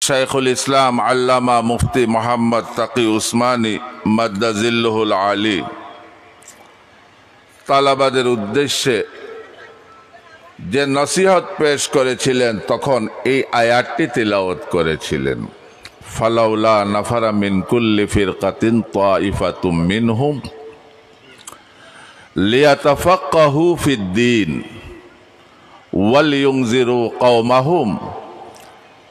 শাইখুল ইসলাম আল্লামা মুফতি মোহাম্মদ তাকি উসমানী মাদ্দাজিল্লুহুল আলী তালাবাদের উদ্দেশ্যে যে নসিহত পেশ করেছিলেন তখন এই আয়াতটি তিলাওয়াত করেছিলেন, ফালাউলা নাফারা মিন কুল্লি ফিরকাতিন তাইফাতুম মিনহুম লিয়াতাফাক্কাহু ফিদ্দীন ওয়ালিয়ুনজিরু কওমাহুম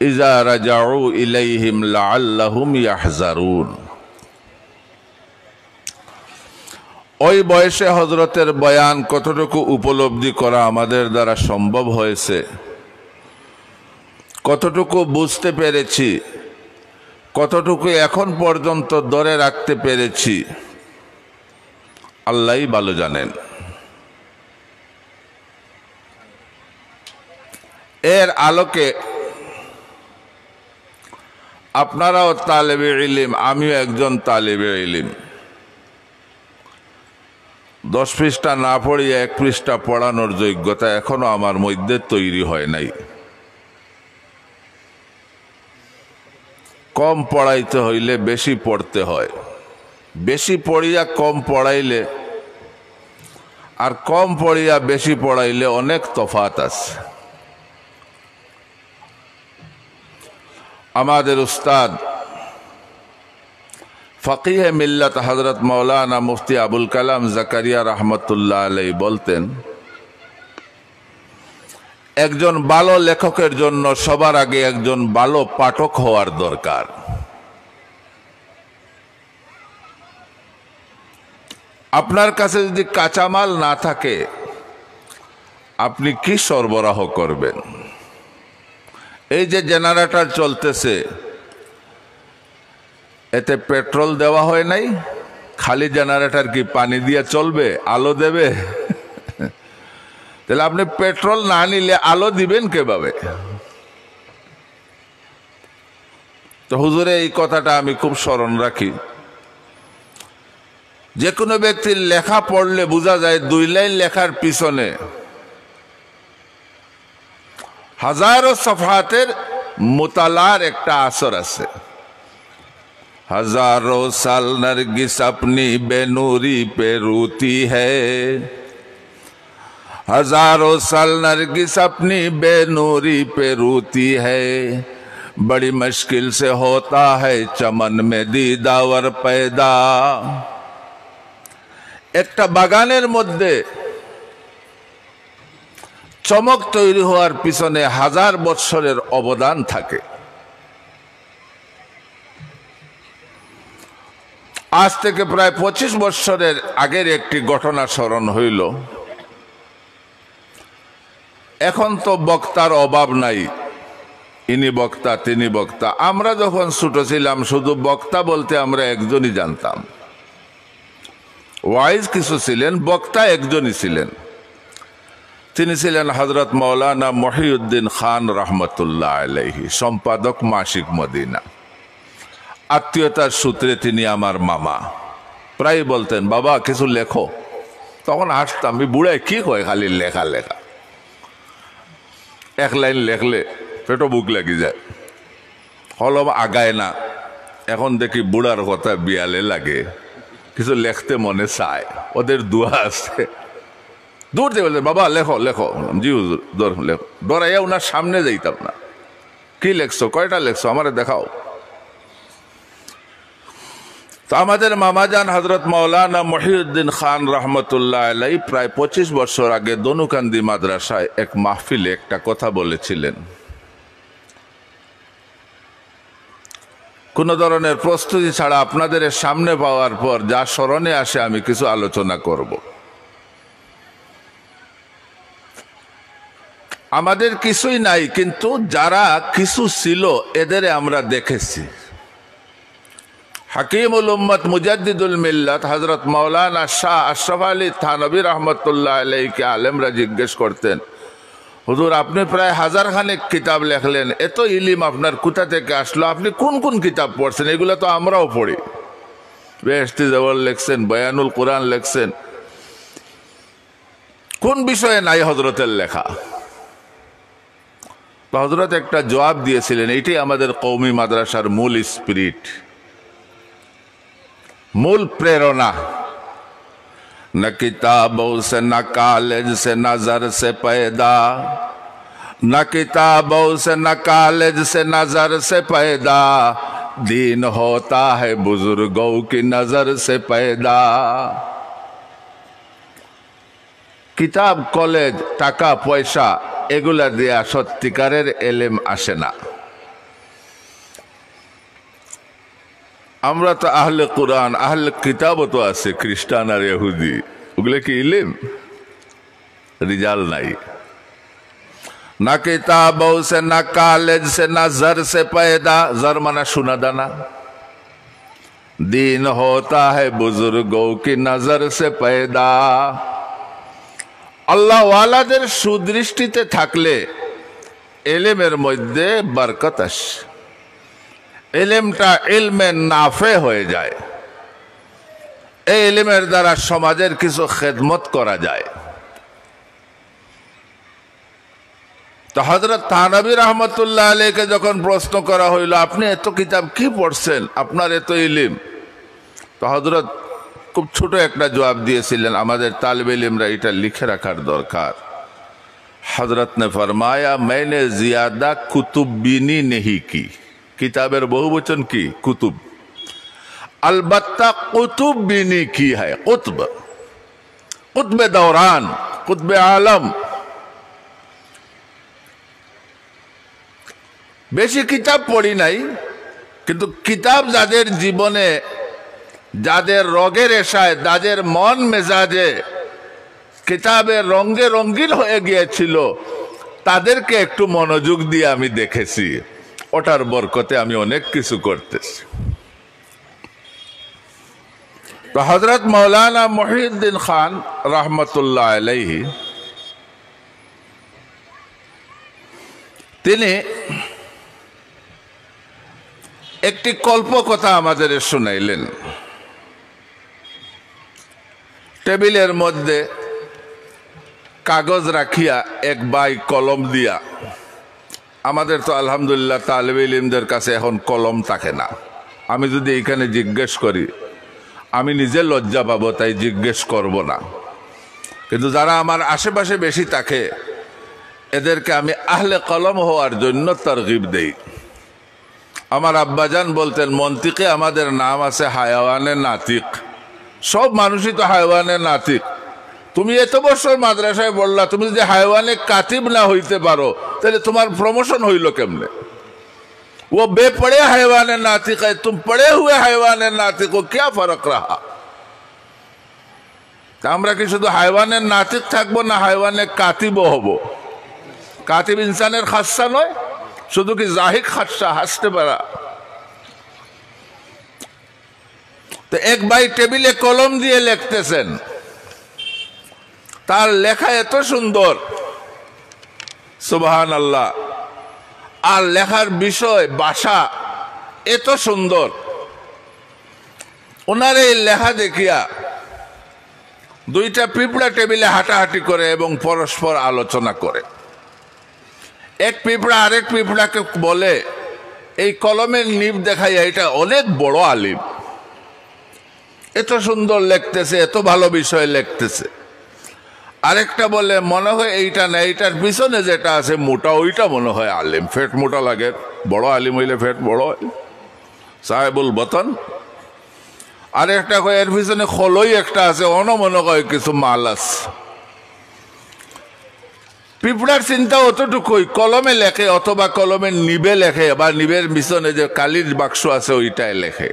ইযা রাজাউ ইলাইহিম লাআল্লাহুম ইয়াহজারুন। ওই বয়সে হযরতের বয়ান কতটুকু উপলব্ধি করা আমাদের দ্বারা সম্ভব হয়েছে, কতটুকু বুঝতে পেরেছি, কতটুকু এখন পর্যন্ত ধরে রাখতে পেরেছি, আল্লাহই ভালো জানেন। এর আলোকে আপনারাও তালেবে ইলম, আমিও একজন তালেবে ইলম। 10 পৃষ্ঠা না পড়িয়ে 1 পৃষ্ঠা পড়ানোর যোগ্যতা এখনো আমার মধ্যে তৈরি হয় নাই। কম পড়াইতে হইলে বেশি পড়তে হয়, বেশি পড়িয়া কম পড়াইলে আর কম পড়িয়া বেশি পড়াইলে অনেক তফাত আছে। আমাদের উস্তাদ ফকিহে মিল্লাত হযরত মাওলানা মুফতি আবুল কালাম জাকারিয়া রহমতুল্লাহ আলাইহি বলতেন, একজন ভালো লেখকের জন্য সবার আগে একজন ভালো পাঠক হওয়ার দরকার। আপনার কাছে যদি কাঁচামাল না থাকে আপনি কি সরবরাহ করবেন? এই যে জেনারেটর চলতেছে, এতে পেট্রোল দেওয়া হয় নাই, খালি জেনারেটর কি পানি দিয়ে চলবে, আলো দেবে? তাহলে আপনি পেট্রোল না নিলে আলো দিবেন কিভাবে? তো হুজুরে এই কথাটা আমি খুব স্মরণ রাখি। যে কোনো ব্যক্তির লেখা পড়লে বোঝা যায় 2 লাইন লেখার পিছনে হাজারো সফহাতের মুতালার একটা আসর আছে। हजारों साल नरगिस अपनी बेनूरी पे रोती है, हजारों साल नरगिस अपनी बेनूरी पे रोती है, बड़ी मुश्किल से होता है चमन में दीदावर पैदा। একটা বাগানের মধ্যে চমক তৈরি হওয়ার পিছনে 1000 বছরের অবদান থাকে। আজ থেকে প্রায় 25 বছরের আগের একটি ঘটনা স্মরণ হইল। এখন তো বক্তার অভাব নাই, ইনি বক্তা তিনি বক্তা। আমরা যখন ছোট ছিলাম শুধু বক্তা বলতে আমরা একজনই জানতাম। ওয়াইজ কিছু ছিলেন, বক্তা একজনই ছিলেন। তিনি ছিলেন হযরত মাওলানা মহিউদ্দিন খান রহমতুল্লাহ আলাইহি, সম্পাদক মাসিক মদিনা। আত্মীয়তার সূত্রে তিনি আমার মামা। প্রায় বলতেন, বাবা কিছু লেখো। তখন হাসতাম, বুড়ায় কি কয় খালি লেখা লেখা, 1 লাইন লেখলে পেটো বুক লাগি যায়, কলম আগায় না। এখন দেখি বুড়ার কথা বিয়ালে লাগে, কিছু লেখতে মনে চায়, ওদের দোয়া আছে। দূর থেকে বলতেন, বাবা লেখো লেখো। জি হুজুর, লেখো। ডরাইয়া ওনার সামনে যাইতাম না। কি লেখছো, কয়টা লেখছো, আমারে দেখাও। তো আমাদের মামাজান হযরত মাওলানা মহিউদ্দিন খান রহমতুল্লাহ আলাইহি প্রায় 25 বছর আগে দনুকান্দি মাদ্রাসায় এক মাহফিলে একটা কথা বলেছিলেন। কোন ধরনের প্রস্তুতি ছাড়া আপনাদের সামনে পাওয়ার পর যা স্মরণে আসে আমি কিছু আলোচনা করব। আমাদের কিছুই নাই, কিন্তু যারা কিছু ছিল এদের আমরা দেখেছি। হাকিমুল উম্মত মুজাদ্দিদুল মিল্লাত হযরত মাওলানা শাহ আশরাফ আলী থানভী রহমতুল্লাহ আলাইহিকে আলেমরা জিজ্ঞেস করতেন, হুজুর আপনি প্রায় 1000 খানেক কিতাব লেখলেন, এত ইলম আপনার কোথা থেকে আসলো, আপনি কোন কোন কিতাব পড়ছেন? এগুলো তো আমরাও পড়ি। বেহেশতি জওয়াল লেখছেন, বয়ানুল কুরআন লেখছেন, কোন বিষয়ে নাই হযরতের লেখা? তো হযরত একটা জবাব দিয়েছিলেন, এইটাই আমাদের কওমি মাদ্রাসার মূল স্পিরিট, মূল প্রেরণা। न किताबों से न कॉलेज से नजर से पैदा, न किताबों से न कॉलेज से नजर से पैदा, दीन होता है बुजुर्गों की नजर से पैदा। কিতাব, কলেজ, টাকা পয়সা এগুলা দিয়া সত্যিকারের এলেম আসে না। আমরা তো আহলে কুরআন, আহলে কিতাবও তো আছে, খ্রিস্টান আর ইহুদি, ওগুলো কি ইলম? রিজাল নাই। না কিতাবও সে না কলেজ সে না জর সে পয়দা, জর মানা সোনা দানা। দিন হোতা है बुजुर्गों की नजर से पैदा। আল্লাহ ওয়ালাদের সুদৃষ্টিতে থাকলে এলেমের মধ্যে বরকত আসে, এলেমটা ইলমে নাফে হয়ে যায়। এই এলেমের দ্বারা সমাজের কিছু খেদমত করা যায়। তো হযরত থানবী রহমতুল্লাহ আলাইহিকে যখন প্রশ্ন করা হইল, আপনি এত কিতাব কি পড়ছেন, আপনার এত ইলম, তো হযরত খুব ছোট একটা জবাব দিয়েছিলেন, আমাদের তালিবে ইলমরা এটা লিখে রাখার দরকার। হযরত ने फरमाया, मैंने ज्यादा कुतुबबीनी नहीं की। किताबेर बहुवचन की कुतुब, अलबत्ता कुतुबबीनी की है। कुतुब, कुतुब दौरान, कुतुब आलम। বেশি কিতাব পড়ি নাই, কিন্তু কিতাব যাদের জীবনে, যাদের রগের রেশায়, যাদের মন মেজাজে কিতাবের রঙে রঙিন হয়ে গিয়েছিল, তাদেরকে একটু মনোযোগ দিয়ে আমি দেখেছি, ওটার বরকতে আমি অনেক কিছু করতেছি। তো হযরত মাওলানা মুহিউদ্দিন খান রহমতুল্লাহ আলাইহি তিনি একটি কল্পকথা আমাদের শুনাইলেন। টেবিলের মধ্যে কাগজ রাখিয়া এক বাই কলম দিয়া, আমাদের তো আলহামদুলিল্লাহ তালিবে ইলমদের কাছে এখন কলম থাকে না। আমি যদি এখানে জিজ্ঞেস করি, আমি নিজে লজ্জা পাবো, তাই জিজ্ঞেস করব না। কিন্তু যারা আমার আশেপাশে বেশি থাকে, এদেরকে আমি আহলে কলম হওয়ার জন্য তরগিব দেই। আমার আব্বাজান বলতেন, মন্তিকে আমাদের নাম আছে হায়াওয়ানে নাতিক। সব মানুষই তো হায়াওয়ানে নাতিক। তুমি এত বছর মাদ্রাসায় পড়লা, তুমি যদি হায়াওয়ানে কাতিব না হইতে পারো, তাহলে তোমার প্রমোশন হইল কেমনে? वो बेपड़े हैवान नातिक है, तुम पड़े हुए हैवान नातिक को क्या फर्क रहा? আমরা কি শুধু হায়ওয়ানের নাতিক থাকবো, না হায়ওয়ানের কাতিবও হব? কাতিব ইনসানের খাসা নয়, শুধু কি জাহিক খাসা, হাসতে পারা। তো এক ভাই টেবিলে কলম দিয়ে লিখতেছেন, তার লেখা এত সুন্দর, সুবহানাল্লাহ, আর লেখার বিষয় ভাষা এত সুন্দর। ওনার এই লেখা দেখিয়া দুইটা পিঁপড়া টেবিলে হাঁটাহাঁটি করে এবং পরস্পর আলোচনা করে। এক পিঁপড়া আরেক পিঁপড়াকে বলে, এই কলমের নিব দেখাইয়া, এটা অনেক বড় আলিম, এত সুন্দর লিখতেছে, এত ভালো বিষয় লিখতেছে। আরেকটা বলে, মনে হয় এইটা না, এইটার পিছনে যেটা আছে মোটা, ওইটা মনে হয় আলিম, ফেট মোটা লাগে। বড় আলিম হইলে ফেট বড় হয়, সাহেবুল বতন। আরেকটা কয় এর পিছনে খলই একটা আছে, অন মনে হয় কিছু মাল আছে। পিঁপড়ার চিন্তা অতটুকুই, কলমে লেখে অথবা কলমের নিবে লেখে, বা নিবের পিছনে যে কালির বাক্স আছে ওইটাই লেখে।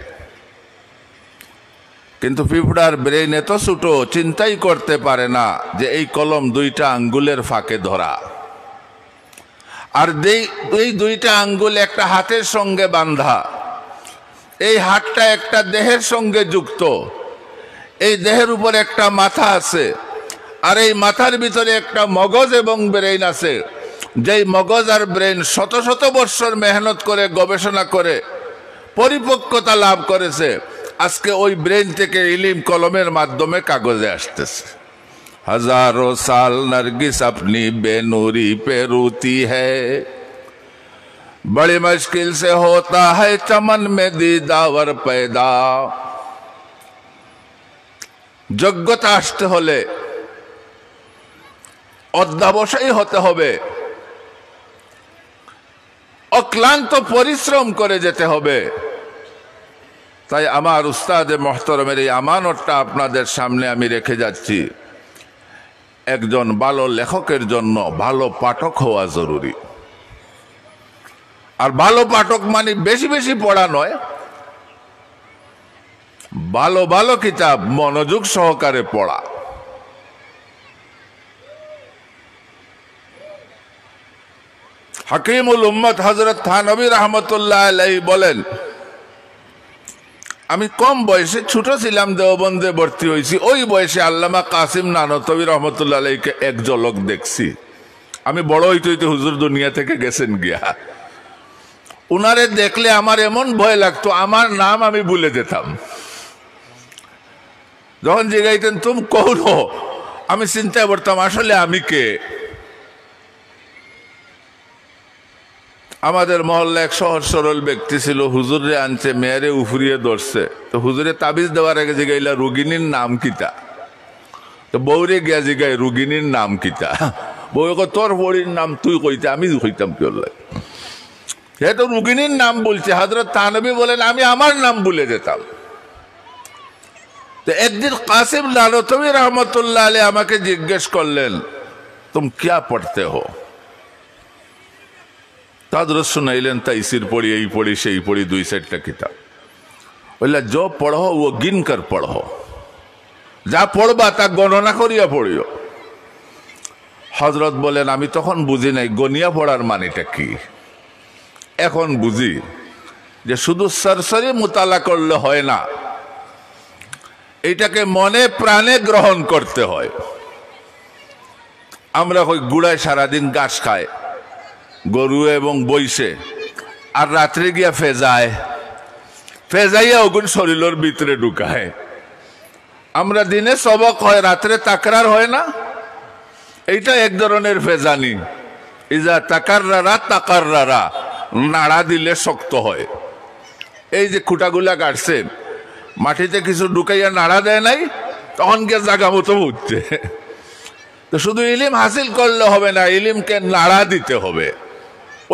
কিন্তু পিঁপড়ার ব্রেইন এত ছোট, চিন্তাই করতে পারে না যে এই কলম দুইটা আঙ্গুলের ফাঁকে ধরা, আর এই দুইটা আঙ্গুল একটা হাতের সঙ্গে বাঁধা, এই হাতটা একটা দেহের সঙ্গে যুক্ত, এই দেহের উপর একটা মাথা আছে, আর এই মাথার ভিতরে একটা মগজ এবং ব্রেইন আছে, যেই মগজ আর ব্রেইন শত শত বৎসর মেহনত করে গবেষণা করে পরিপক্কতা লাভ করেছে। আজকে ওই ব্রেন থেকে ইলিম কলমের মাধ্যমে কাগজে আসতেছে। হাজারো সাল নরগিস আপনি বেনুরি পে রুতি হ্যায়, बड़ी मुश्किल से होता है चमन में दीदावर पैदा। যোগ্যতা আসতে হলে অধ্যবসায়ী হতে হবে, অক্লান্ত পরিশ্রম করে যেতে হবে। তাই আমার উস্তাদে মুহতারামের এই আমানতটা আপনাদের সামনে আমি রেখে যাচ্ছি। একজন ভালো লেখকের জন্য ভালো পাঠক হওয়া জরুরি। আর ভালো পাঠক মানে বেশি বেশি পড়া নয়, ভালো ভালো কিতাব মনোযোগ সহকারে পড়া। হাকিমুল উম্মত হযরত থানভী রাহমাতুল্লাহ আলাইহি বলেন, আমি কম বয়সে ছোট ছিলাম, দেওবন্দে ভর্তি হয়েছি। ওই বয়সে আল্লামা কাসিম নানতবী রহমতুল্লাহ আলাইহিকে এক ঝলক দেখছি। আমি বড় হইতে হইতে হুজুর দুনিয়া থেকে গেছেন গিয়া। উনারে দেখলে আমার এমন ভয় লাগতো, আমার নাম আমি ভুলে যেতাম। যখন জিগাইতেন তুমি কৌন, আমি চিন্তায় পড়তাম আসলে আমি কে। আমাদের মহল্লা এক সহজ সরল ব্যক্তি ছিল, হুজুরে আনছে, মেয়েরে উফরিয়ে ধরছে। তো হুজুরে তাবিজ দেওয়ার আগে জিগাইলা রুগিনীর নাম কিতা। তো বউরে গিয়া জিগাই রুগিনীর নাম কিতা। বউ তোর বড়ির নাম তুই কইতে, আমি কইতাম কি লাগে। যেহেতু রুগিনীর নাম বলছে, হযরত থানভী বলেন আমি আমার নাম ভুলে যেতাম। তো একদিন কাসিম নানতবী রহমতুল্লাহ আলাইহি আমাকে জিজ্ঞেস করলেন, তুম क्या पढ़ते हो? हजरत सुनाइलें तैसीर पढ़ी, यही पढ़ी, से पढ़ी, 2-4टा किताब। बोला जो पढ़ो वो गिन कर पढ़ो, जा पढ़बा ता गणना करिया पढ़ियो। हजरत बोलेन आमी तखन बुझी नाई गनिया पढ़ार मानेटा कि। এখন বুঝি যে শুধু সরসরি মুতালা করলে হয় না, এটাকে মনে প্রাণে গ্রহণ করতে হয়। আমরা ওই গুড়ায় সারাদিন ঘাস খায়, গরু এবং বইসে, আর রাত্রে গিয়া ফেজাইয়া ওগুন শরীরের ভিতরে ঢুকায়। আমরা দিনে সবক হয়, রাত্রে তাকরার হয় না, এইটা এক ধরনের ফেজানি। ইজা তাকাররারা নাড়া দিলে শক্ত হয়। এই যে খুঁটাগুলা কাটছে, মাটিতে কিছু ঢুকাইয়া নাড়া দেয় নাই, তখন গিয়ে জাগা মতো উঠছে। তো শুধু ইলিম হাসিল করলে হবে না, ইলিমকে নাড়া দিতে হবে।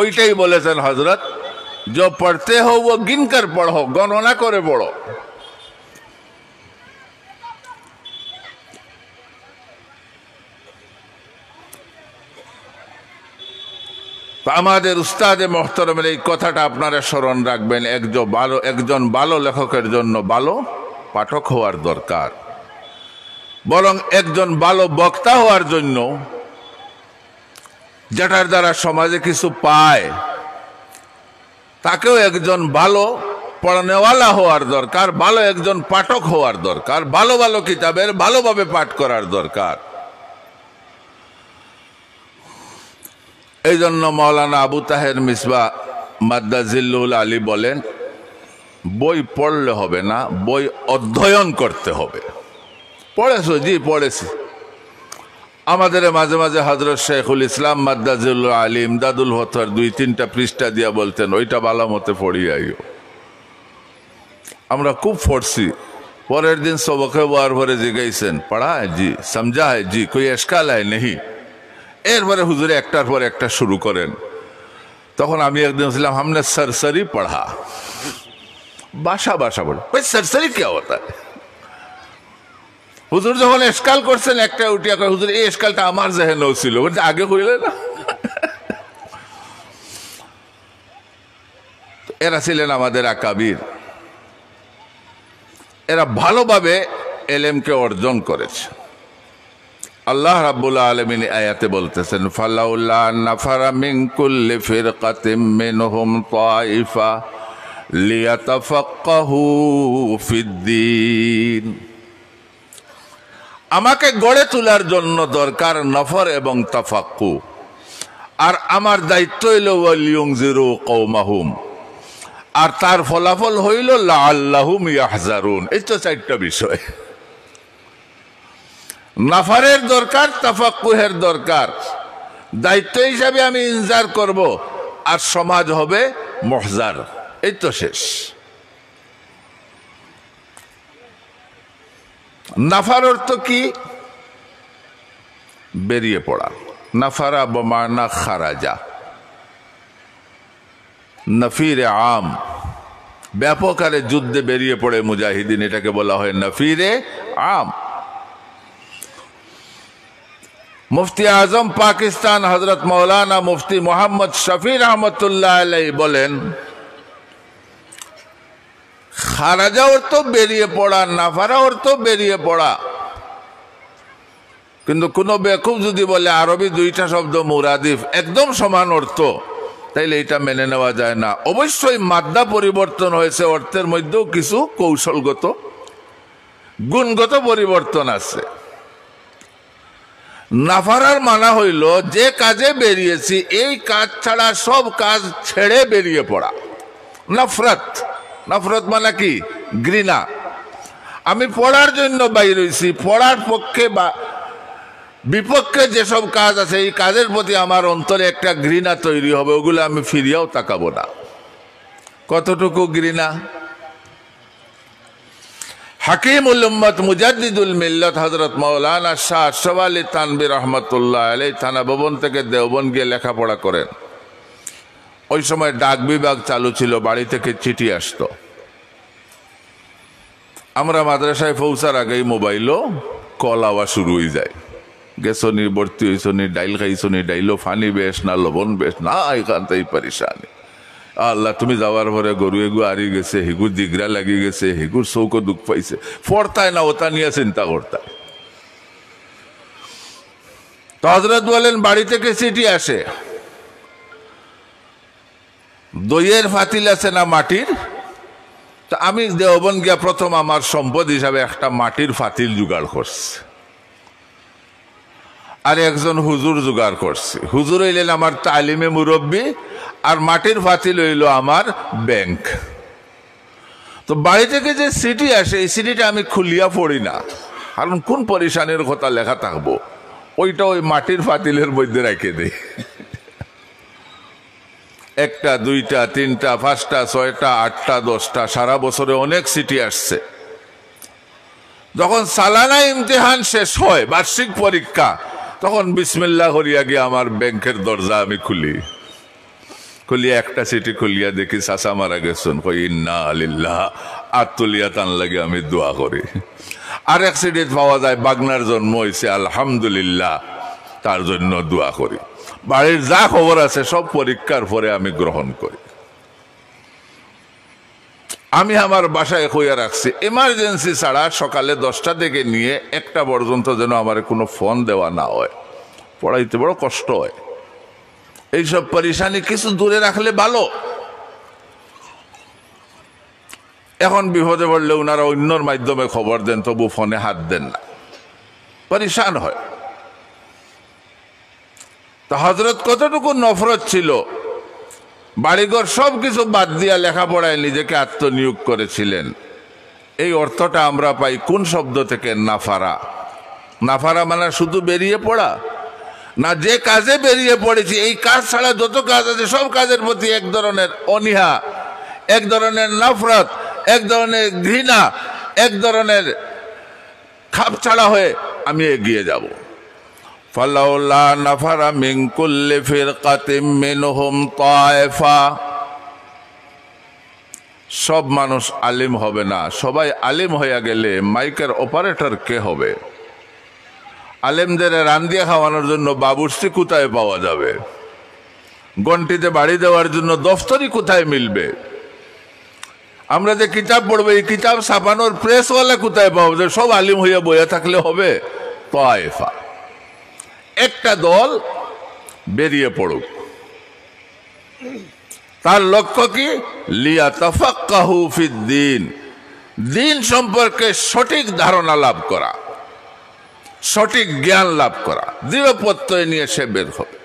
ওইটাই বলেছেন হজরত, जो पढ़ते हो वो गिन कर पढ़ो, गणना করে পড়ো। আমাদের উস্তাদে মুহতারামের এই কথাটা আপনারা স্মরণ রাখবেন। একজন ভালো লেখকের জন্য ভালো পাঠক হওয়ার দরকার, বরং একজন ভালো বক্তা হওয়ার জন্য, যেটার দ্বারা সমাজে কিছু পায়, তাকেও একজন ভালো পড়ানেওয়ালা হওয়ার দরকার, ভালো একজন পাঠক হওয়ার দরকার, ভালো ভালো কিতাবের ভালোভাবে পাঠ করার দরকার। এই জন্য মাওলানা আবু তাহের মিসবা মাদ্দাজিল্লুল আলী বলেন, বই পড়লে হবে না, বই অধ্যয়ন করতে হবে। পড়েছো? জি পড়েছি। আমাদের মাঝে মাঝে হযরত শেখুল ইসলাম মাদ্দাজিল্লুল আলী ইমদাদুল হতার 2-3টা পৃষ্ঠা দিয়া বলতেন, ওইটা ভালো মতে পড়ি আইও। আমরা খুব পড়ছি। পরের দিন সবকে বার ভরে জিগাইছেন, পড়া है जी, समझा है जी, कोई इश्काल है नहीं। এরপরে হুজুরে একটার পর একটা শুরু করেন। তখন আমি একদিন ছিলাম, हमने सरसरी पढ़ा, বাসা বাসা পড়া। ভাই सरसरी क्या होता है? হুজুর যখন ইশকাল করছেন, একটা উঠিয়া কয়, হুজুর এই ইশকালটা আমার জেহেনেও ছিল, আগে কইলে না। এরা ছিলেন আমাদের আকাবির, এরা ভালোভাবে এলেমকে অর্জন করেছে। আল্লাহ রাব্বুল আলামিন আয়াতে বলতেছেন, ফালাউলা নাফারা মিন কুল্লি ফিরকাতিম মিনহুম তাইফা লিয়াতাফাক্কাহু ফিদ্দীন। আমাকে গড়ে তোলার জন্য দরকার নফর এবং তাফাক্কু, আর আমার দায়িত্ব হইল ওয়ালিয়ুনজিরু কওমাহুম, আর তার ফলাফল হইল লাআল্লাহুম ইয়াহজারুন। এই তো 4টা বিষয়। নাফারের দরকার, তাফাক্কুহের দরকার। দায়িত্ব হিসাবে আমি ইনজার করব, আর সমাজ হবে মুহজার। এই তো শেষ। নাফার অর্থ কি? বেরিয়ে পড়া। নাফারা বমানা খারাজা, নফিরে আম, ব্যাপক আরে যুদ্ধে বেরিয়ে পড়ে মুজাহিদিন, এটাকে বলা হয় নফিরে আম। মুফতি আজম পাকিস্তান হযরত মৌলানা মুফতি মোহাম্মদ শফি রহমতুল্লাহ আলাইহি বলেন, খারাজা অর্থ বেরিয়ে পড়া, নাফারা অর্থ বেরিয়ে পড়া। কিন্তু কোনো বেকুব যদি বলে আরবি দুইটা শব্দ মুরাদিফ একদম সমান অর্থ, তাইলে এটা মেনে নেওয়া যায় না। অবশ্যই মাদ্দা পরিবর্তন হয়েছে, অর্থের মধ্যেও কিছু কৌশলগত গুণগত পরিবর্তন আছে। নাফারার মানা হইল যে কাজে বেরিয়েছি এই কাজ ছাড়া সব কাজ ছেড়ে বেরিয়ে পড়া। নফরত, নফরত মানে কি? ঘৃণা। আমি পড়ার জন্য বাইর হইছি, পড়ার পক্ষে বা বিপক্ষে যেসব কাজ আছে এই কাজের প্রতি আমার অন্তরে একটা ঘৃণা তৈরি হবে, ওগুলো আমি ফিরিয়াও তাকাবো না। কতটুকু ঘৃণা? হাকিমুল উম্মত মুজাদ্দিদুল মিল্লাত হযরত মাওলানা শাহ আশরাফ আলী থানভী রহমাতুল্লাহ আলাইহি থানা ভবন থেকে দেওবন্দ গিয়ে লেখাপড়া করেন। ওই সময় ডাক বিভাগ চালু ছিল, বাড়ি থেকে চিঠি আসতো। আমরা মাদ্রাসায় পৌঁছার আগেই মোবাইলও কল আওয়া শুরু হয়ে যায়। গেছনি, ভর্তি হয়েছনি, ডাইল খাইছনি, ডাইলো ফানি বেশ না লবণ বেশ না, এখান থেকে পরেশানি। আল্লাহ, তুমি যাওয়ার পরে গরু এগু হারি গেছে, হেগুর দিগরা লাগি গেছে, হেগুর চৌকো দুঃখ পাইছে, পড়তায় না ওটা নিয়ে চিন্তা করতায়। তো হযরত বলেন বাড়ি থেকে চিঠি আসে, দইয়ের ফাতিল আছে না মাটির? তো আমি দেওবন্দ গিয়া প্রথম আমার সম্পদ হিসাবে একটা মাটির ফাতিল জোগাড় করছি, আর একজন হুজুর জোগাড় করছি। হুজুর হইলেন আমার তালিমে মুরব্বী, আর মাটির ফাতিল হইল আমার ব্যাংক। তো বাড়ি থেকে যে চিঠি আসে এই চিঠিটা আমি খুলিয়া পড়ি না, কারণ কোন পরিশানের কথা লেখা থাকবো, ওইটা ওই মাটির ফাতিলের মধ্যে রেখে দেই। একটা, দুইটা, তিনটা, পাঁচটা, ছয়টা, আটটা, 10টা, সারা বছরে অনেক চিঠি আসছে। যখন সালানা ইমতিহান শেষ হয়, বার্ষিক পরীক্ষা, তখন বিসমিল্লাহ করিয়া গিয়ে আমার ব্যাংকের দরজা আমি খুলিয়া একটা চিঠি খুলিয়া দেখি চাচা মারা গেছেন, কই ইন্না লিল্লাহ, আর তুলিয়া টান লাগে আমি দোয়া করি। আর এক চিঠি পাওয়া যায় বাগনার জন্ম হয়েছে, আলহামদুলিল্লাহ, তার জন্য দোয়া করি। বাড়ির যা খবর আছে সব পরীক্ষার পরে আমি গ্রহণ করি। আমি আমার বাসায় কইয়া রাখছি, এমার্জেন্সি ছাড়া সকালে 10টা থেকে নিয়ে 1টা পর্যন্ত যেন আমার কোনো ফোন দেওয়া না হয়, পড়াইতে বড় কষ্ট হয়। এইসব পরিশানি কিছু দূরে রাখলে ভালো। এখন বিপদে পড়লে ওনারা অন্যর মাধ্যমে খবর দেন, তবু ফোনে হাত দেন না, পরিশান হয়। তো হযরত কতটুকু নফরত ছিল, বাড়িঘর সব কিছু বাদ দিয়া লেখাপড়ায় নিজেকে আত্মনিয়োগ করেছিলেন। এই অর্থটা আমরা পাই কোন শব্দ থেকে? নাফারা। নাফারা মানে শুধু বেরিয়ে পড়া না, যে কাজে বেরিয়ে পড়েছি এই কাজ ছাড়া যত কাজ আছে সব কাজের প্রতি এক ধরনের অনীহা, এক ধরনের নফরত, এক ধরনের ঘৃণা, এক ধরনের খাপ ছাড়া হয়ে আমি এগিয়ে যাব। ফালাউলা নাফারা মিন কুল্লি ফিরকাতিন মিনহুম তায়েফা। সব মানুষ আলিম হবে না, সবাই আলিম হইয়া গেলে মাইকের অপারেটর কে হবে? আলেমদের রান্দিয়া খাওয়ানোর জন্য বাবুর্চি কোথায় পাওয়া যাবে? গন্টিতে বাড়ি দেওয়ার জন্য দফতরি কোথায় মিলবে? আমরা যে কিতাব পড়বো এই কিতাব ছাপানোর প্রেসওয়ালা কোথায় পাওয়া যাবে? সব আলিম হইয়া বইয়া থাকলে হবে? তায়েফা, একটা দল বেরিয়ে পড়ুক। তার লক্ষ্য কি? লিয়াতাফাক্কাহু ফিদ্দীন, দিন সম্পর্কে সঠিক ধারণা লাভ করা, সঠিক জ্ঞান লাভ করা, দৃঢ় প্রত্যয় নিয়ে সে বের হবে।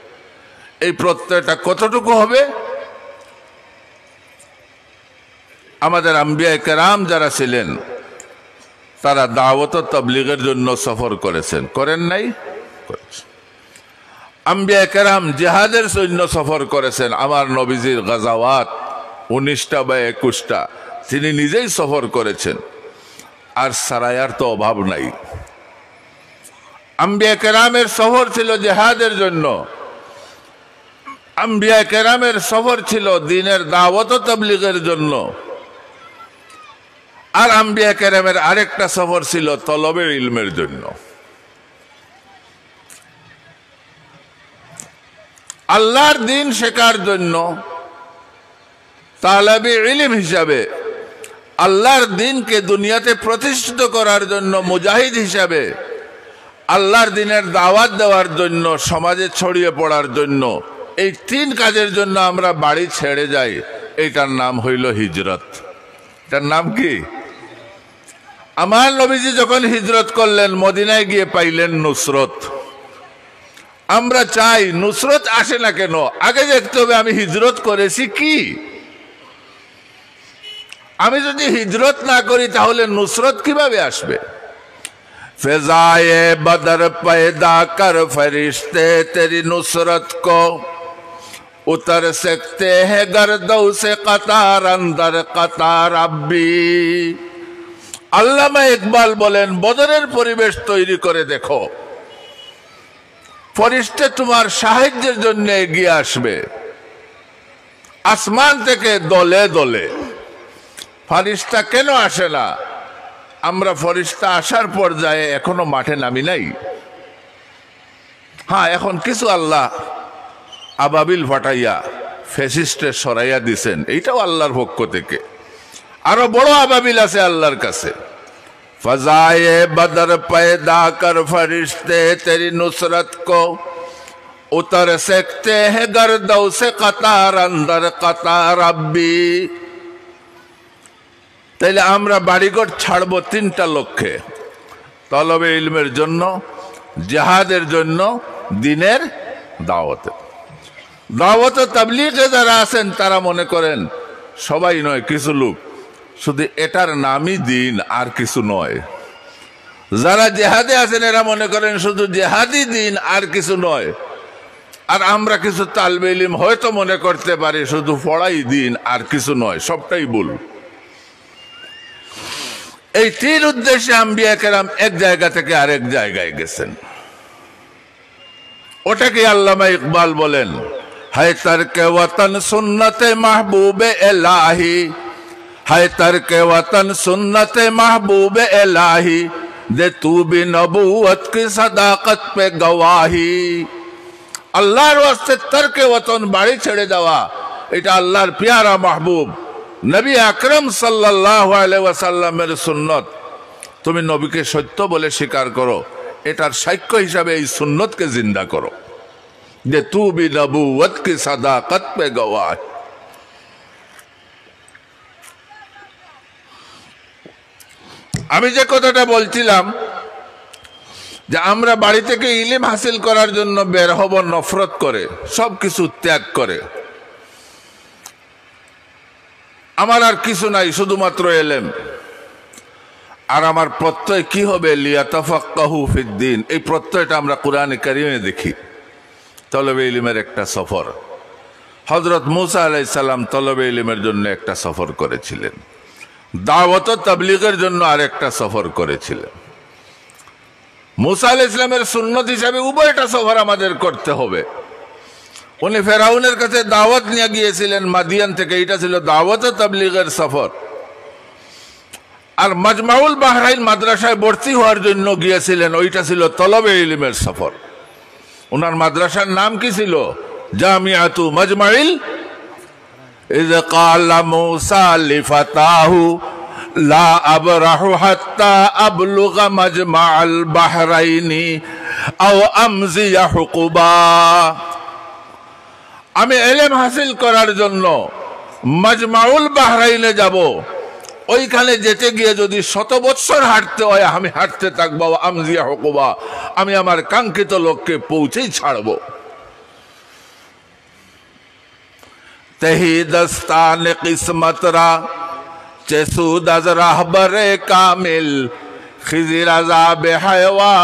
এই প্রত্যয়টা কতটুকু হবে? আমাদের আম্বিয়া কেরাম যারা ছিলেন তারা দাওয়াত ও তাবলীগের জন্য সফর করেছেন, করেন নাই? করেছেন। আম্বিয়া কেরাম জিহাদের সৈন্য সফর করেছেন। আমার নবীজির গাজাওয়াত 19টা বা 21টা তিনি নিজেই সফর করেছেন। আর সারায়ার তো অভাব নাই। আম্বিয়া কেরামের সফর ছিল জিহাদের জন্য, আম্বিয়া কেরামের সফর ছিল দ্বীনের দাওয়াত ও তাবলীগের জন্য। আর আম্বিয়া কেরামের আরেকটা সফর ছিল তলবে ইলমের জন্য। আল্লাহর দ্বীন শেখার জন্য তালেবে ইলম হিসাবে, আল্লাহর দ্বীনকে দুনিয়াতে প্রতিষ্ঠিত করার জন্য মুজাহিদ হিসাবে, আল্লাহর দ্বীনের দাওয়াত দেওয়ার জন্য, সমাজে ছড়িয়ে পড়ার জন্য, এই 3 কাজের জন্য আমরা বাড়ি ছেড়ে যাই। এটার নাম হইল হিজরত। এটার নাম কি? আমার নবীজি যখন হিজরত করলেন মদিনায় গিয়ে পাইলেন নুসরত। আমরা চাই নুসরত আসে না কেন, আগে দেখতে হবে আমি হিজরত করেছি কি। আমি যদি হিজরত না করি তাহলে নুসরত কিভাবে আসবে? ফেজায়ে বদর पैदा कर फरिश्ते तेरी नुसरत को उतर सकते हैं गर्दौ से कतार अंदर कतार अब्बी। আল্লামা ইকবাল বলেন, বদরের পরিবেশ তৈরি করে দেখো, ফেরেশতা তোমার সাহায্যের জন্য এগিয়ে আসবে আসমান থেকে দলে দলে। ফেরেশতা কেন আসে না? আমরা ফেরেশতা আসার পর্যায়ে এখনো মাঠে নামি নাই। হ্যাঁ, এখন কিছু আল্লাহ আবাবিল ফাটাইয়া ফ্যাসিস্টে সরাইয়া দিছেন, এইটাও আল্লাহর পক্ষ থেকে। আরো বড় আবাবিল আছে আল্লাহর কাছে। ফজায়ে বদর पैदा कर फरिश्ते तेरी नुसरत को उतर सकते हैं गर्दौ से कतार अंदर कतार अब्बी। তাইলে আমরা বাড়িঘর ছাড়বো 3টা লক্ষ্যে: তলবে ইলমের জন্য, জিহাদের জন্য, দ্বীনের দাওয়াতে। দাওয়াত ও তাবলীগে যারা আছেন তারা মনে করেন সবাই নয়, কিছু লোক শুধু এটার নামই দ্বীন আর কিছু নয়। যারা জিহাদে আছেন এরা মনে করেন শুধু জিহাদি দ্বীন আর কিছু নয়। আর আমরা কিছু তালবে ইলম হয়তো মনে করতে পারি শুধু পড়াই দ্বীন আর কিছু নয়, সবটাই ভুল। এই 3 উদ্দেশ্যে আম্বিয়া কেরাম এক জায়গা থেকে আরেক জায়গায় গেছেন। ওটাকে আল্লামা ইকবাল বলেন, है तर्क वतन सुन्नत महबूब इलाही, है तर्क वतन सुन्नत महबूब इलाही, दे तू भी नबूवत की सदाकत पे गवाही। আল্লাহর ওয়াস্তে তর্কে ওয়াতন, বাড়ি ছেড়ে যাওয়া, এটা আল্লাহর প্যারা মাহবুব নবী আকরাম সাল্লাল্লাহু আলাইহি ওয়াসাল্লামের সুন্নত। তুমি নবীকে সত্য বলে স্বীকার করো, এটার সাক্ষ্য হিসাবে এই সুন্নতকে জিন্দা করো। যে তু বি নবুওয়াত কি সাদাকত পে গওয়াহ। আমি যে কথাটা বলছিলাম যে আমরা বাড়ি থেকে ইলম হাসিল করার জন্য বের হব নফরত করে, সবকিছু ত্যাগ করে। আমার আর কিছু নাই, শুধুমাত্র ইলম। আর আমার প্রত্যয় কি হবে? লিয়াতাফাক্কাহু ফিদ্দিন। এই প্রত্যয়টা আমরা কোরআনে কারিমে দেখি। তলবে ইলমের একটা সফর। হযরত মুসা আলাইহিস সালাম তলবে ইলমের জন্য একটা সফর করেছিলেন, দাওয়াত ও তাবলীগের জন্য আরেকটা সফর করেছিলেন। মুসা আলাইহিস সালামের সুন্নত হিসাবে উভয়টা সফর আমাদের করতে হবে। উনি ফেরাউনের কাছে দাওয়াত নিয়ে গিয়েছিলেন মাদিয়ান থেকে, এটা ছিল দাওয়াত ও তাবলীগের সফর। আর মাজমাউল বাহরাইন মাদ্রাসায় ভর্তি হওয়ার জন্য গিয়েছিলেন, ওইটা ছিল তলবে ইলমের সফর। ওনার মাদ্রাসার নাম কি ছিল? জামিআতু মাজমাইল। ইয ক্বালা মুসা লিফাতাহু লা আবরাহু হাত্তা আবলুগা মাজমাআল বাহরাইনি আও আমজিয়া হুকুবা। আমি ইলম হাসিল করার জন্য মাজমাউল বাহরাইনে যাব, ওইখানে যেতে গিয়ে যদি 100 বছর হাঁটতে হয় আমি হাঁটতে থাকবো। আমজিয়া হুকুবা, আমি আমার কাঙ্ক্ষিত লক্ষ্যে পৌঁছেই ছাড়ব। তেহি দস্তান কিসমত রা চেসুদ আজ রাহবরে কামিল খিজির আযাবে হায়ওয়া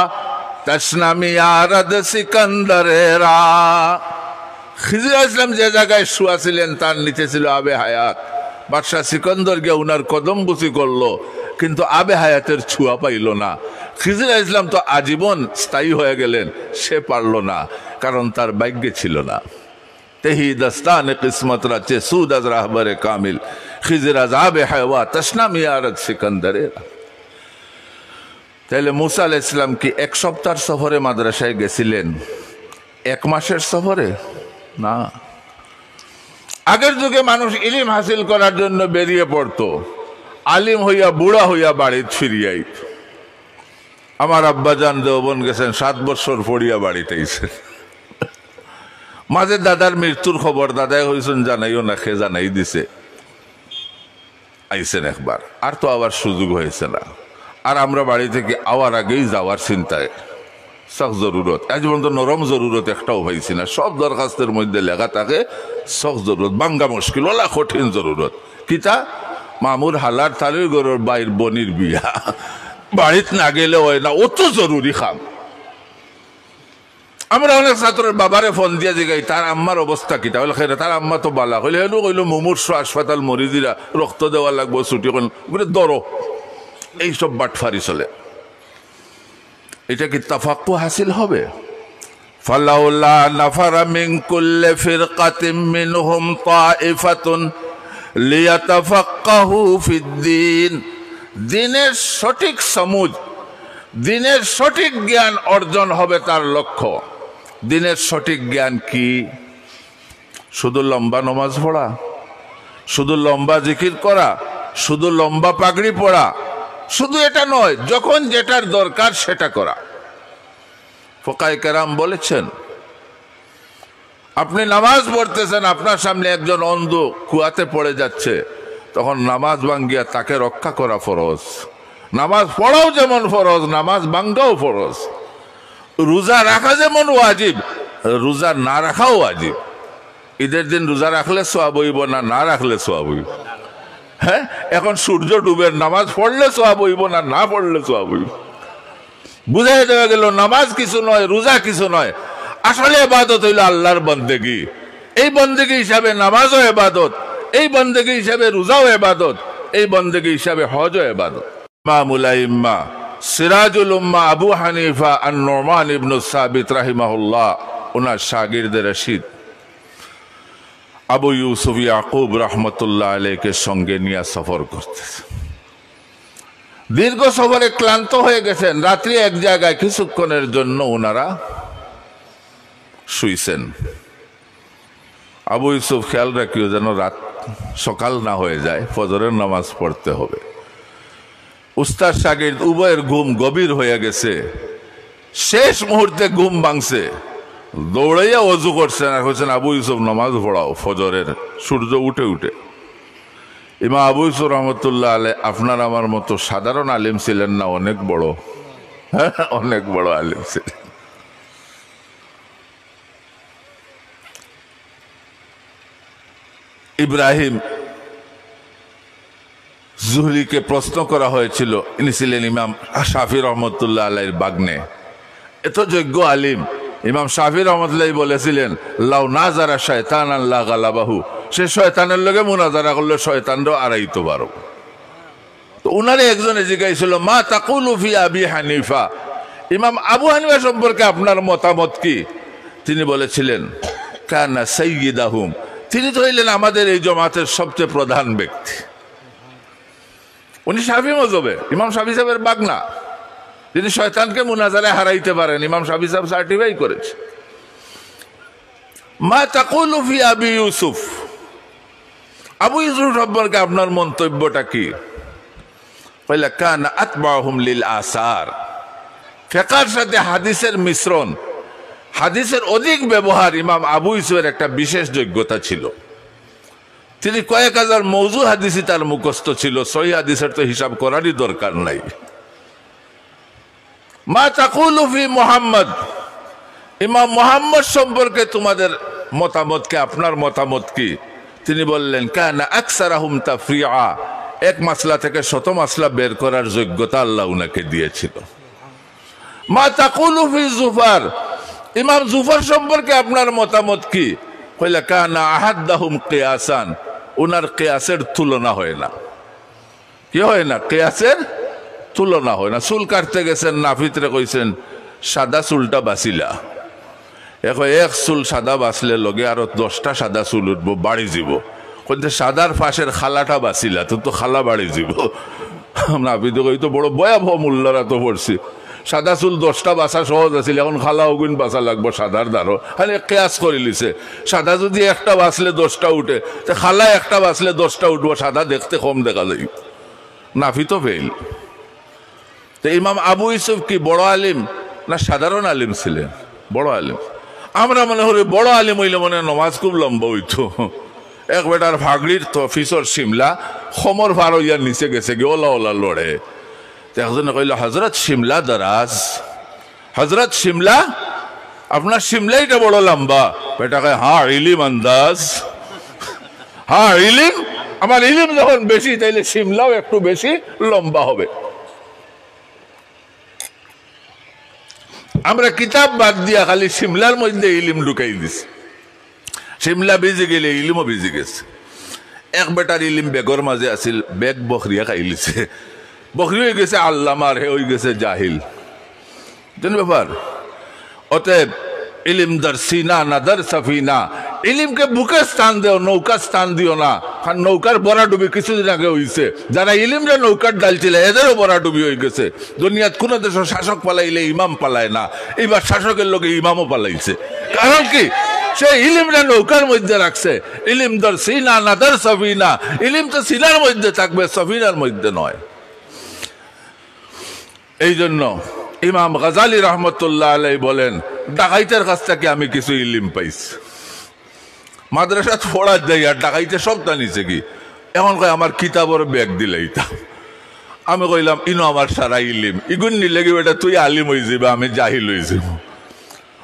তসনামি আরদ সিকন্দরেরা। খিজির আলাইহিস সালাম যে জায়গায় শুয়া ছিলেন তার নিচে ছিল আবে হায়াত। বাদশাহ সিকন্দর গিয়ে উনার কদম বুসি করলো, কিন্তু আবে হায়াতের ছোঁয়া পাইল না। খিজির আলাইহিস সালাম তো আজীবন স্থায়ী হয়ে গেলেন, সে পারল না, কারণ তার ভাগ্যে ছিল না। তেহি দস্তানে কিসমত রাচে সুদ আজ রাহবরে কামিল, খিজির আজ আবে হায়া তসনামি আরদ সিকন্দরেরা। তাহলে মুসা আলাইহিস সালাম কি এক সপ্তাহের সফরে মাদ্রাসায় গেছিলেন? এক মাসের সফরে না। আগের যুগে মানুষ ইলম হাসিল করার জন্য বেরিয়ে পড়তো, আলিম হইয়া বুড়া হইয়া বাড়ি ফিরিয়াই। আমার আব্বাজান দেওবন্দ গেছেন 7 বছর পড়িয়া বাড়িতে আইছেন। মাঝে দাদার মৃত্যুর খবর দাদাই হয়েছেন জানাইও না, খে জানাই দিছে, আইছেন একবার, আর তো আবার সুযোগ হয়েছে না। আর আমরা বাড়ি থেকে আওয়ার আগেই যাওয়ার চিন্তায় সখ জরুরত। আজ পর্যন্ত নরম জরুরত একটাও পাইছি না। সব দরখাস্তের মধ্যে লেখা থাকে সখ জরুরত, বাঙ্গা মুশকিল, ওলা কঠিন জরুরত। কিতা মামুর হালার তালির গরুর বাইর বনির বিয়া, বাড়িত না গেলে হয় না, অত জরুরি খাম। আমরা অনেক ছাত্রের বাবারে ফোন দিয়া জিগাই তার আম্মার অবস্থা কিতা হলে, তার আম্মা তো বালা হইলে হেন কইল মুমূর্ষ হাসপাতাল মরিদিরা রক্ত দেওয়া লাগবো, ছুটি করে দরো, এইসব বাটফারি চলে। এটা কি তাফাক্কু হাসিল হবে? ফালাউলা নাফারা মিন কুল্লি ফিরকাতিন মিনহুম তাইফাতুন লিয়াতাফাক্কাহু ফিদ্দীন। দ্বীনের সঠিক সমুজ, দ্বীনের সঠিক জ্ঞান অর্জন হবে তার লক্ষ্য। দ্বীনের সঠিক জ্ঞান কি? শুধু লম্বা নমাজ পড়া, শুধু লম্বা জিকির করা, শুধু লম্বা পাগড়ি পড়া, শুধু এটা নয়, যখন যেটার দরকার সেটা করা। ফোকায়ে কেরাম বলেছেন, আপনি নামাজ পড়তেছেন, আপনার সামনে একজন অন্ধ কুয়াতে পড়ে যাচ্ছে, তখন নামাজ ভাঙ্গিয়া তাকে রক্ষা করা ফরজ। নামাজ পড়াও যেমন ফরজ, নামাজ ভাঙ্গাও ফরজ। রোজা রাখা যেমন ওয়াজিব, রোজা না রাখাও ওয়াজিব। ঈদের দিন রোজা রাখলে সওয়াব হইব না, না রাখলে সওয়াব হইব? হ্যাঁ, এখন সূর্য ডুবে, নামাজ পড়লে সওয়াব হইব না, না পড়লে সওয়াব হইব? বুঝাই দেওয়া গেল নামাজ কিছু নয়, রোজা কিছু নয়। আসলে ইবাদত হইল আল্লাহর বন্দেগী। এই বন্দেগী হিসাবে নামাজও ইবাদত, এই বন্দেগী হিসাবে রোজাও ইবাদত, এই বন্দেগী হিসাবে হজও ইবাদত। ইমামুল আইম্মা সিরাজুল উম্মাহ আবু হানিফা আন-নুমান ইবনে সাবিত রাহিমাহুল্লাহ, ওনার শাগির্দ রশিদ আবু ইউসুফ ইয়াকুব রহমতুল্লাহ আলাইহির সঙ্গে নিয়ে সফর করতেছে। দীর্ঘ সফরে ক্লান্ত হয়ে গেছেন, রাত্রি এক জায়গায় কিছুক্ষণের জন্য ওনারা শুইছেন। আবু ইউসুফ খেয়াল রাখিও যেন রাত সকাল না হয়ে যায়, ফজরের নামাজ পড়তে হবে। উস্তাদ শাগির্দ উভয়ের ঘুম গভীর হয়ে গেছে, শেষ মুহূর্তে ঘুম ভাঙছে, দৌড়াইয়া অজু করছেন আর হচ্ছেন আবু ইউসুফ নামাজ পড়াও ফজরের, সূর্য উঠে উঠে। ইমাম আবু ইউসুফ রহমতুল্লাহ আলাইহি আপনার আমার মতো সাধারণ আলিম ছিলেন না, অনেক বড়, হ্যাঁ অনেক বড় আলিম ছিলেন। ইব্রাহিম জুহরিকে প্রশ্ন করা হয়েছিল, ইনি ছিলেন ইমাম শাফি রহমতুল্লাহ আলাইহির বাগ্নে, এত যোগ্য আলিম। ইমাম শাফি রহমতুল্লাহ বলেছিলেন, লাউ নাজারা শায়তানান লা গালাবাহু, সে শয়তানের লগে মুনাজারা করলে শয়তানরাও আড়াইতে পারো। তো উনারে একজনে জিজ্ঞাসা, মা তাকুলু ফি আবি হানিফা, ইমাম আবু হানিফা সম্পর্কে আপনার মতামত কি? তিনি বলেছিলেন, কানা সাইয়্যিদাহুম, তিনি তো হইলেন আমাদের এই জামাতের সবচেয়ে প্রধান ব্যক্তি। উনি শাফি মযহবে, ইমাম শাফি সাহেবের বাগনা, যিনি শয়তানকে মুনাজারায় হারাইতে পারেন, ইমাম শাফি সাহেব সার্টিফাই করেছে। মা তাকুলু ফি আবি ইউসুফ, আবু ইউসুফ সম্পর্কে আপনার মন্তব্যটা কি? কইলা কানা আতবাহুম লিল আসার, ফিকহের সাথে হাদিসের মিশ্রণ, হাদিসের অধিক ব্যবহার ইমাম আবু ইউসুফের একটা বিশেষ যোগ্যতা ছিল। তিনি কয়েক হাজার মওযু হাদিসই তার মুখস্থ ছিল, সহিহ হাদিসের তো হিসাব করারই দরকার নাই। মা তাকুলু ফি মুহাম্মদ, ইমাম মুহাম্মদ সম্পর্কে তোমাদের মতামত কি, আপনার মতামত কি? তিনি বললেন, কানা আকসারাহুম তাফরিআ, এক মাসলা থেকে শত মাসলা বের করার যোগ্যতা আল্লাহ উনাকে দিয়েছিল। মা তাকুলু ফি জুফার, ইমাম জুফার সম্পর্কে আপনার মতামত কি? কইলা কানা আহাদাহুম কিয়াসান, ওনার কিয়াসের তুলনা হয় না। কি হয় না? কিয়াসের তুলনা হয় না। চুল কাটতে গেছেন, নাফিতরে কইছেন সাদা চুলটা বাঁচিলা, এখন এক চুল সাদা বাঁচলে লগে আরো 10টা সাদা চুল উঠবো, বাড়ি যাব। কিন্তু সাদার পাশের খালাটা বাঁচিলা, তো খালা বাড়ি যাব। নাফিত কই তো বড় ভয়াবহ মূল্যরা তো পড়ছি, সাদা চুল 10টা বাঁচা সহজ আছিল, এখন খালা অগুন বাঁচা লাগবো সাদার দ্বারো। খালি কেয়াস করে লিছে, সাদা যদি একটা বাঁচলে 10টা উঠে, তো খালা একটা বাঁচলে 10টা উঠবো, সাদা দেখতে কম দেখা যায়। নাফিত ফেল। তো ইমাম আবু ইউসুফ কি বড় আলিম না সাধারণ আলিম ছিলেন? বড় আলিম। আমরা মনে করি বড় আলিম হইলে মনে নমাজ খুব লম্বা হইতো। এক বেটার ভাগড়ির তো ফিসর শিমলা সমর ভার ইয়ার নিচে গেছে কি ওলা ওলা লড়ে। একজনে কইল হজরত শিমলা দারাজ, হজরত শিমলা আপনার শিমলাইটা বড় লম্বা। বেটা কয় হ্যাঁ ইলিম আন্দাজ, হ্যাঁ ইলিম, আমার ইলিম যখন বেশি তাইলে শিমলাও একটু বেশি লম্বা হবে। আমরা কিতাব বাদ দিয়া খালি শিমলার মধ্যে ইলিম ঢুকাই দিছি। শিমলা ভিজে গেলে ইলিমও ভিজে গেছে। এক বেটার ইলিম বেগর মাঝে আছিল, বেগ বকরিয়া খাইলিছে, বকরি হয়ে গেছে আল্লামার, হে হয়ে গেছে জাহিল। জান ব্যাপার? অতএব ইলিম দর্শিনা না দর সফিনা, ইলিমকে বুকে স্থান দেও, নৌকা স্থান দিও না। কারণ নৌকার বড়া ডুবি কিছুদিন আগে হয়েছে, যারা ইলিমরা নৌকার ডালছিল এদেরও বড়া ডুবি হয়ে গেছে। দুনিয়াত কোন দেশের শাসক পালাইলে ইমাম পালায় না, এবার শাসকের লোকে ইমামও পালাইছে। কারণ কি? সে ইলিমরা নৌকার মধ্যে রাখছে। ইলিম দর সিনা না দর সফিনা, ইলিম তো সিনার মধ্যে থাকবে, সফিনার মধ্যে নয়। এই জন্য ইমাম গাজালি রহমতুল্লাহ আলাই বলেন, ডাকাইতের কাছ থেকে আমি কিছু ইলিম পাইছি। মাদ্রাসা পড়া যাই আর ডাকাইতে সব জানিছে কি, এখন কয় আমার কিতাবর ব্যাগ দিলাইতা। আমি কইলাম ইনো আমার সারা ইলিম, ইগুন নিলে কি বেটা তুই আলিম হয়ে যাবে, আমি জাহিল হয়ে যাব।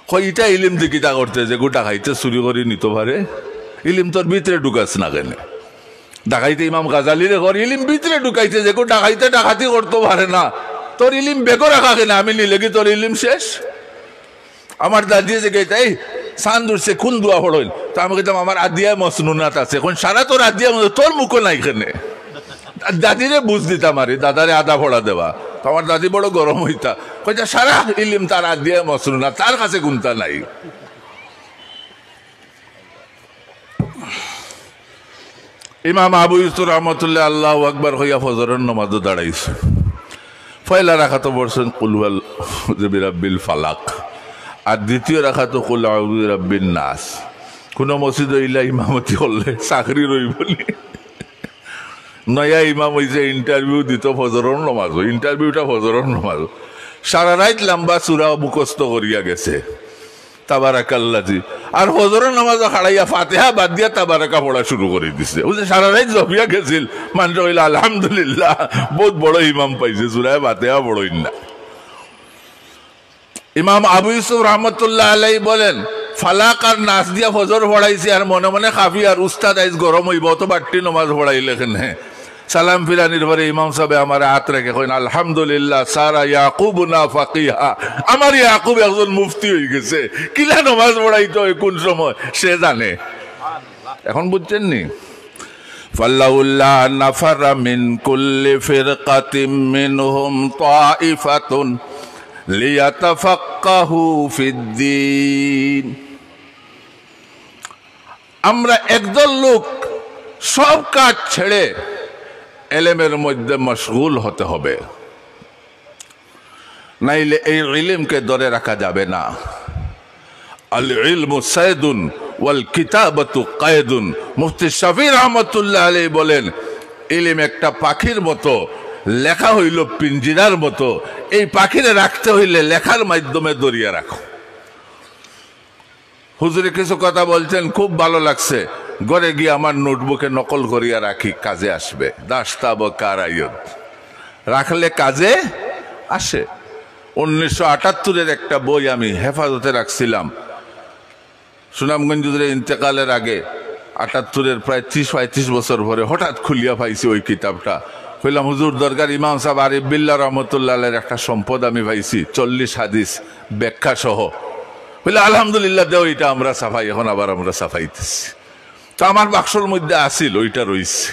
কই ইটা ইলিম দিয়ে কিতা করতে যে গোটা খাইতে চুরি করে নিতে পারে? ইলিম তোর ভিতরে ঢুকাস না কেন? ডাকাইতে ইমাম গাজালিরে ঘর ইলিম ভিতরে ঢুকাইতে যে ডাকাইতে ডাকাতি করতে পারে না, তোর ইলিম বেগো রাখা কেন? আমি নিলে কি তোর ইলিম শেষ? আমার দাদিয়ে যে গেছে এই সান্দুর সে খুন দোয়া হড়ইল, তো আমি কইতাম আমার আদিয়া মসনুনাত আছে, কোন সারা তোর আদিয়া তোর মুখো নাই এখানে। দাদিরে বুঝ দিতাম আরে দাদারে আদা ফোড়া দেওয়া, তো আমার দাদি বড় গরম হইতা, কইতা সারা ইলিম তার আদিয়া মসনুনাত, তার কাছে গুনতা নাই। ইমাম আবু ইউসুফ রহমতুল্লাহ আল্লাহু আকবার হইয়া ফজরের নামাজে দাঁড়াইছে। পয়লা রাখা তো বলছেন কুল বিরাব্বিল ফালাক, আর দ্বিতীয় রাখা তো কুল আউযু বিরাব্বিন নাস। কোন মসজিদে ইলা ইমামতি করলে চাকরি রইবনি। নয়া ইমাম হইছে ইন্টারভিউ দিত ফজরের নামাজ, ইন্টারভিউটা ফজরের নামাজ, সারা রাত লম্বা সূরা মুখস্থ করিয়া গেছে তাবারাকাল্লাজি, আর ফজরের নামাজ খাড়াইয়া ফাতিহা বাদ দিয়া তাবারাকা পড়া শুরু করে দিছে। বুঝলে সারা রাত জপিয়া গেছিল, মানুষ কইলা আলহামদুলিল্লাহ বহুত বড় ইমাম পাইছে, সূরা ফাতিহা পড়ইন না। ইমাম আবু ইউসুফ রহমতুল্লাহ আলাইহি বলেন, ফালাক আর নাস দিয়া ফজর পড়াইছে, আর মনে মনে খাফি আর উস্তাদ আইজ গরম হইব, তো বাট্টি নামাজ পড়াইলে কেনে। সালাম ফিরানির পরে ইমাম সাহেব আমার হাত রেখে কইন আলহামদুলিল্লাহ সারা ইয়াকুব না ফাকিহা, আমার ইয়াকুব একজন মুফতি হয়ে গেছে। কিলা নামাজ পড়াইতে হয় কোন সময় সে জানে। এখন বুঝছেন নি? ফালাউল্লা নাফারা মিন কুল্লি ফিরকাতিম মিনহুম তাইফাতুন লিয়াতাফাক্কাহু ফিদ্দীন। আমরা একদল লোক সব কাজ ছেড়ে এলেমের মধ্যে মশগুল হতে হবে, নাইলে এই ইলমকে ধরে রাখা যাবে না। আল ইলমু সাইদুন ওয়াল কিতাবাতু কায়দুন। মুফতি শফি রহমতুল্লাহ আলাইহি বলেন, ইলম একটা পাখির মতো, লেখা হইল পিঞ্জিরার মতো। এই পাখিরে রাখতে হইলে লেখার মাধ্যমে দরিয়া রাখো। হুজুরে কিছু কথা বলছেন, খুব ভালো লাগছে, ঘরে গিয়ে আমার নোটবুকে নকল করিয়া রাখি, কাজে আসবে। দাস্তাব কারায়দ রাখলে কাজে আসে। 1978-এর একটা বই আমি হেফাজতে রাখছিলাম, সুনামগঞ্জ ইন্তেকালের আগে, 78-এর প্রায় 30-35 বছর পরে হঠাৎ খুলিয়া পাইছি ওই কিতাবটা। কইলাম হুজুর দরকার ইমাম সাহেব আরিফ বিল্লাহ রহমতুল্লাহের একটা সম্পদ আমি পাইছি 40 হাদিস ব্যাখ্যা সহ। বলে আলহামদুলিল্লাহ দেও, এটা আমরা সাফাই, এখন আবার আমরা সাফাইতেছি। তো আমার বাক্সর মধ্যে আসিল, ওইটা রইছে।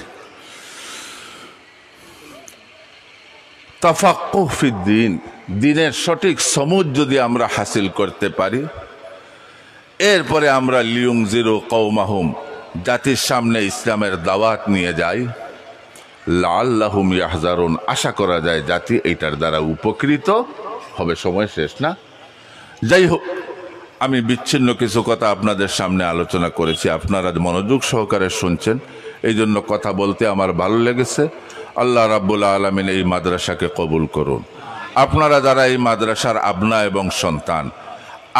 তাফাক্কুহ ফিদ্দীন, দিনের সঠিক সমুজ যদি আমরা হাসিল করতে পারি, এরপরে আমরা লিয়ুনজিরু কওমাহুম, জাতির সামনে ইসলামের দাওয়াত নিয়ে যাই, লাআল্লাহুম ইয়াহজারুন, আশা করা যায় জাতি এইটার দ্বারা উপকৃত হবে। সময় শেষ না? যাই হোক, আমি বিচ্ছিন্ন কিছু কথা আপনাদের সামনে আলোচনা করেছি, আপনারা মনোযোগ সহকারে শুনছেন, এই জন্য কথা বলতে আমার ভালো লেগেছে। আল্লাহ রাব্বুল আলামিন এই মাদ্রাসাকে কবুল করুন। আপনারা যারা এই মাদ্রাসার আবনা এবং সন্তান,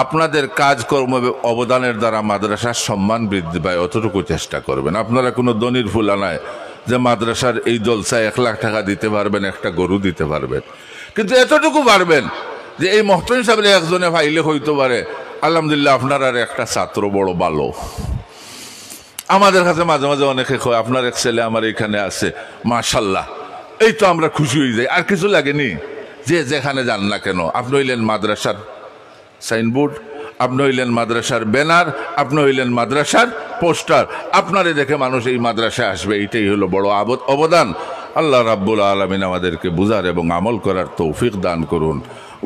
আপনাদের কাজকর্ম অবদানের দ্বারা মাদ্রাসার সম্মান বৃদ্ধি পায়, অতটুকু চেষ্টা করবেন। আপনারা কোনো দনির ফুলা নয় যে মাদ্রাসার এই জলসায় 1 লাখ টাকা দিতে পারবেন, একটা গরু দিতে পারবেন, কিন্তু এতটুকু পারবেন যে এই মহতমিম সাহেবের একজনে ফাইলে হইতে পারে আলহামদুলিল্লাহ আপনার আর একটা ছাত্র বড় ভালো। আমাদের কাছে মাঝে মাঝে অনেকে কয় আপনার এক ছেলে আমার এখানে আছে, মাশাল্লাহ, এই তো আমরা খুশি হয়ে যাই, আর কিছু লাগেনি। যে যেখানে যান না কেন, আপনি হইলেন মাদ্রাসার সাইনবোর্ড, আপনি হইলেন মাদ্রাসার ব্যানার, আপনি হইলেন মাদ্রাসার পোস্টার, আপনারে দেখে মানুষ এই মাদ্রাসায় আসবে, এইটাই হলো বড় অবদান। আল্লাহ রাব্বুল আলামিন আমাদেরকে বুঝার এবং আমল করার তৌফিক দান করুন।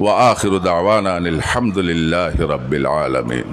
ওয়া আখিরু দাওয়ানা আনিল হামদুলিল্লাহি রাব্বিল আলামিন।